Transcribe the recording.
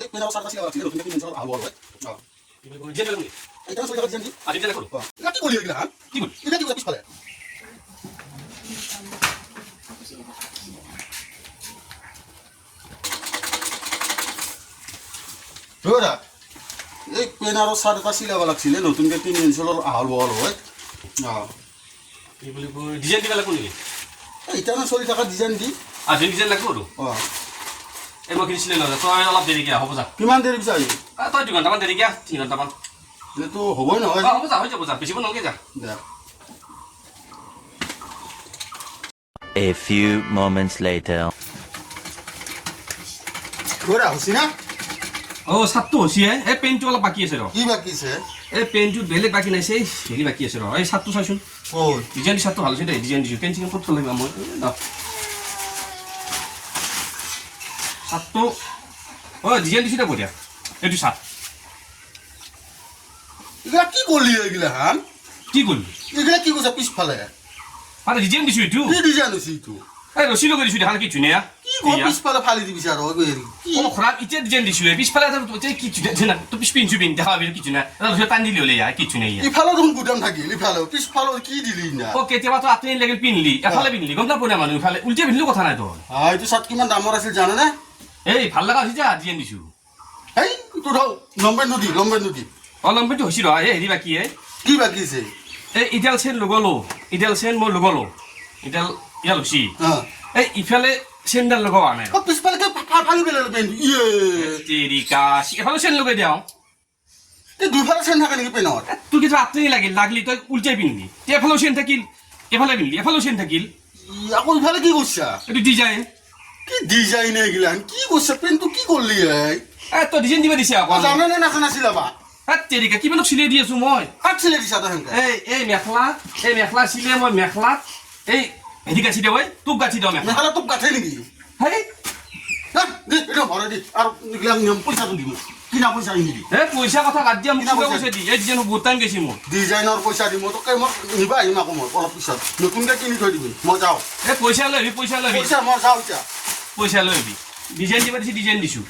এই পেনার সারটা ছিল ছিল তুমি কিনে সব আলো হয় ডিজাইন লাগবে এটা সব টাকা দিয়েছি আর ডিজাইন করো এটা কি বলি এগুলা কি বল এটা কি পিছ ফেলে তোরা এই পেনার সারটা সিলাবা লাগছিল নতুনকে কিনে ইনশাল্লাহ আলো বল হয় কি বলি ডিজাইন দিবা লাগবে নাকি এটা না 40 টাকা ডিজাইন দি আর ডিজাইন লাগবে আৰু এই মই কিনিছিলে না তো অলপ দেৰিকে হ'ব যা কিমান দেৰি বিচাৰি তই 2 ঘণ্টামান দেৰিকে 3 ঘণ্টামান এটো হ'বই নহয় হ'ব যা হৈ যাব যা বেছিব নালাগে যা দে A few moments later. তোরা হসি না ও সাতটো হসি এই পেনটো অলপ বাকি আছে ৰ কি বাকি আছে এই পেনটো বেলেগ বাকি নাই সেই হেৰি বাকি আছে ৰ এই সাতটো চাইছোন ও ডিজাইন সাতটো ভাল আছে দে ডিজাইন দিছো পেন চিন ক'ত লাগিব মই সাতটো ও ডিজাইন দিছো দে বঢ়িয়া এইটো সাত এগুলা কি করলি এগুলা হান কি কৰিলি এগুলা কি কৈছা পিছফালে আরে ডিজাইন দিছো এইটো কি ডিজাইন আছে এইটো এই ৰছী লগাই দিছো দেখাল কি ধুনীয়া কি গো পিছফালে ফালি দিবি আর ওই কি ও খৰাব ইতিয়া ডিজাইন দিছো পিছফালে কি ধুনীয়া তো পিছপিনছো পিন দেখা পাবি কি ধুনীয়া এটা টান দিলি হ'লে কি ধুনীয়া ইফালে দেখোন গুদাম থাকিল ইফালে পিছফালে কি দিলি না ও কেতিয়াবা তো আপুনি লাগিল পিনলি এফালে পিনলি গম নাপায় না মানুহ ইফালে উল্টে পিনলিও কথা নাই তো এইটো চাট কিমান দামৰ আছিল জানে না এই ভাল লগা হৈছে যা ডিজাইন দিছো এই তোৰ লম্বে নদী অ লম্বিটো হৈছে ৰ এই হেৰি বাকি কি বাকি আছে এই ইডাল চেন লগলো ইডাল চেন মই লগলো ইডাল ইয়াল হৈছে হ্যাঁ এই ইফালে চেনডাল লগোৱা নাই ও পিছফালে কে ফালি বেলে পেন ইয়ে তেৰিকা এফালে চেন লগাই দিওঁ তে দুইফালে চেন থাকে নেকি পেনৰ তোৰ কিছু আপনি লাগলি তই উল্টাই পিনলি এফালেও চেন থাকিল এফালে পিনলি এফালেও চেন থাকিল আকৌ ইফালে কি কৰিছা এইটো ডিজাইন কি ডিজাইন এগুলা কি কৰিছা পেনটো কি করলি এই তই ডিজাইন দিব দিছে আকৌ জানে না নাছিল বা তেৰিকা কিমানক চিলাই দি আছো মই কাট ছিলে দিছা তহঁতে এই মেখেলা চিলে মই মেখেলাত এই হেৰি গাঠি দিওঁ তোক গাঠি দিওঁ মেখেলা মেখেলা তোক গাঠে নেকি হেই দি এটা ভৰাই দি আৰু এগুলা নিয়ম পইচাটো দিব কিনা পইচা নিদি পইচা কথা বাদ দিয়া মোক পইচা দি এই ডিজাইন বহুত টাইম গৈছে মোৰ ডিজাইনৰ পইচা দি মই তোকে মই নিবা আহিম আকৌ মই অলপ পিছত নতুনকে কিনি থৈ দিবি মই যাওঁ পইচা লৈ আহিবি পইচা মই যাওঁ এতিয়া পইচা লৈ আহিবি ডিজাইন দিব দিছে ডিজাইন দিছো